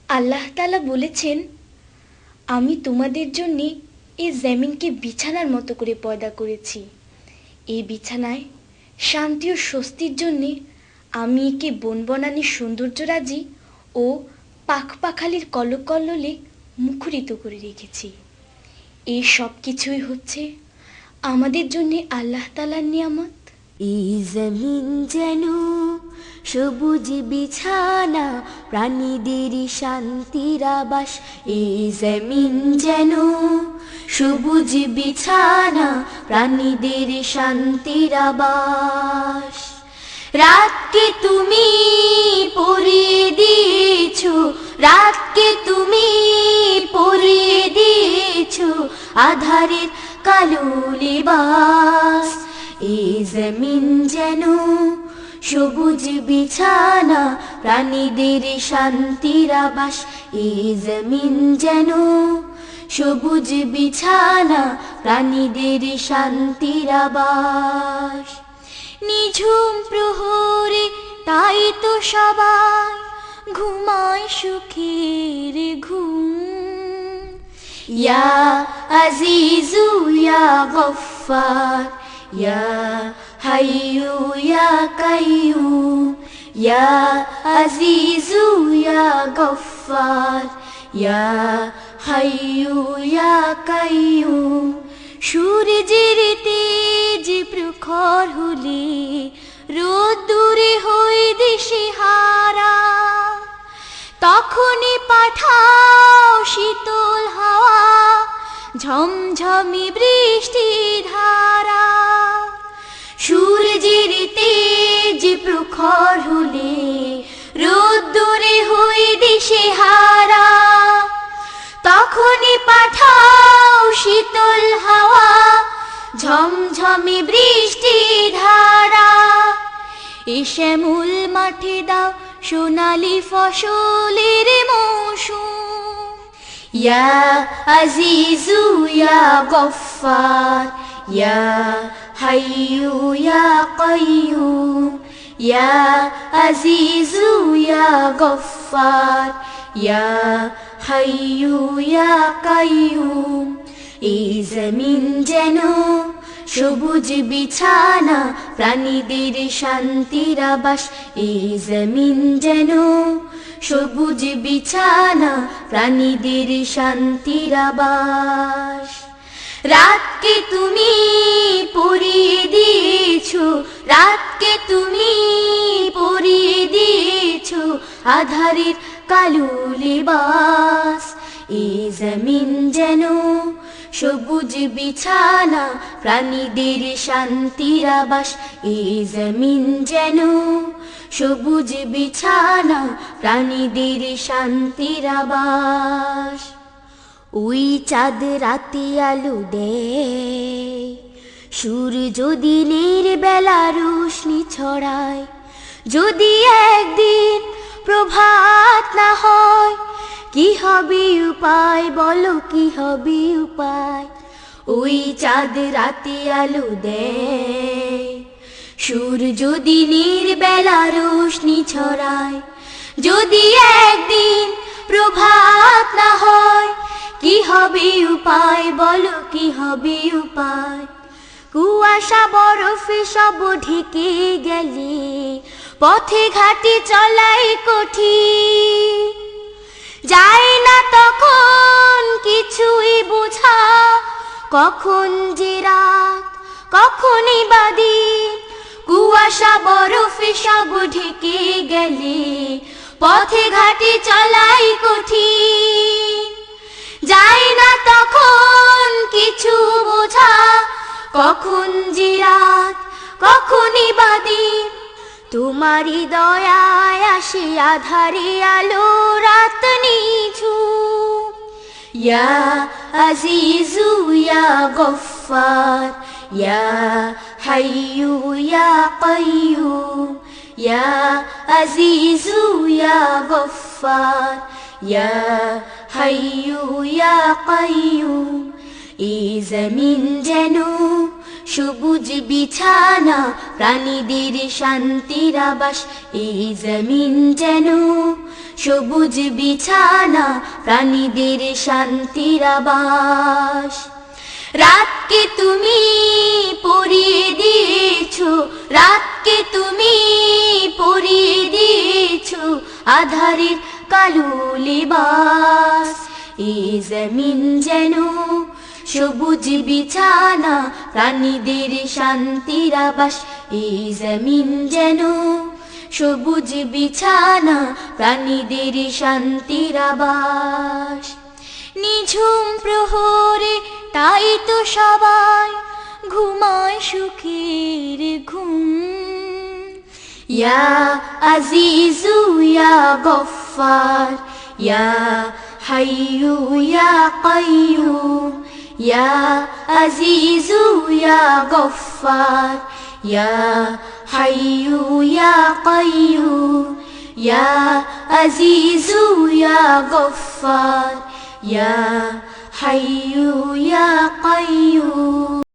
আল্লাহ তাআলা বলেছেন, আমি তোমাদের জন্য এই জমিনকে বিছানার মতো করে পয়দা করেছি। এই বিছানায় শান্তি ও স্বস্তির জন্য আমি একে বনবনানির সৌন্দর্যরাজি ও পাখপাখালির কলকল্লোলে মুখরিত করে রেখেছি। এই সব কিছুই হচ্ছে আমাদের জন্য আল্লাহ তাআলার নিয়ামত। এই জমিন যেন সবুজ বিছানা, প্রাণীদের শান্তির আবাস। এই জমিন যেন সবুজ বিছানা, প্রাণীদের শান্তির আবাস। রাতকে তুমি পরিয়ে দিয়েছো, রাতকে তুমি পরিয়ে দিয়েছো আধারের কালো লিবাস। এই জমিন যেন সবুজ বিছানা, প্রাণীদের শান্তির আবাস। এই জমিন যেন সবুজ বিছানা, প্রাণীদের শান্তির আবাস। নিঝুম প্রহরে তাই তো সবাই ঘুমায় সুখের ঘুম। ইয়া আজিজু ইয়া গফফার, ইয়া হাইয়ু ইয়া কাইয়ুম, ইয়া আজিজু ইয়া গফফার, ইয়া হাইয়ু ইয়া কাইয়ুম। সূর্যের তেজ প্রখর হলে রোদ্দুরে হই দিশেহারা, তখনই পাঠাও শীতল হাওয়া, ঝমঝমি বৃষ্টি ধারা। সূর্যের তেজ প্রখর হলে রোদ্দুরে হই দিশেহারা, তখনই পাঠাও শীতল হাওয়া, ঝমঝমি বৃষ্টি ধারা। এ শ্যামল মাঠে দাও সোনালি ফসলের মৌসুম। ইয়া আজিজু ইয়া গফফার, ইয়া হাইয়ু ইয়া কাইয়ুম, ইয়া আজিজু ইয়া গফফার, ইয়া হাইয়ু ইয়া কাইয়ুম। এই জমিন যেন সবুজ বিছানা, প্রাণীদের শান্তির আবাস। এই জমিন যেন সবুজ বিছানা, প্রাণীদের শান্তির আবাস। রাতকে তুমি পরিয়ে দিয়েছো, রাতকে তুমি পরিয়ে দিয়েছো আধারের কালো লিবাস। এই জমিন যেন সবুজ বিছানা, প্রাণীদের শান্তির আবাস। এই জমিন যেন সবুজ বিছানা, প্রাণীদের শান্তির আবাস। ওই চাঁদ রাতে আলো দেয়, সূর্য দিনের বেলা রোশনি ছড়ায়। যদি একদিন প্রভাত না হয়, কি হবে উপায় বলো, কি হবে উপায়? ওই চাঁদ রাতে আলো দেয়, সূর্য দিনের বেলা রোশনি ছড়ায়। যদি একদিন প্রভাত না হয়, কি হবে উপায় বলো, কি হবে উপায়? কুয়াশা বরফে সব ঢেকে গেলে পথে ঘাটে চলাই কঠিন। যায় না তখন কিছুই বোঝা, কখন যে রাত কখনই বা দিন। কুয়াশা বরফে সব ঢেকে গেলে পথে ঘাটে চলাই কঠিন। যায় না তখন কিছু বোঝা, কখন যে রাত কখনই বা দিন। তোমারই দয়ায় আসে আধারে আলো রাত নিঝুম। ইয়া আজিজু ইয়া গফফার, ইয়া হাইয়ু ইয়া কাইয়ুম, ইয়া আজিজু ইয়া গফফার, ইয়া হাইয়ু ইয়া কাইয়ুম। এই জমিন যেন সবুজ বিছানা প্রাণীদের শান্তির আবাস এই জমিন যেন সবুজ বিছানা প্রাণীদের শান্তির আবাস রাতকে তুমি পরিয়ে দিয়েছো রাতকে তুমি পরিয়ে দিয়েছো আধারের কালো লিবাস এই জমিন যেন সবুজ বিছানা প্রাণীদের শান্তির আবাস এই জমিন যেন সবুজ বিছানা প্রাণীদের শান্তির আবাস নিঝুম প্রহরে তাই তো সবাই ঘুমায় সুখের ঘুম ইয়া আজিজু ইয়া গফফার ইয়া হাইয়ু ইয়া কাইয়ুম ইয়া আজিজু ইয়া গফফার ইয়া হাইয়ু ইয়া কাইয়ুম ইয়া আজিজু ইয়া গফফার ইয়া হাইয়ু ইয়া কাইয়ুম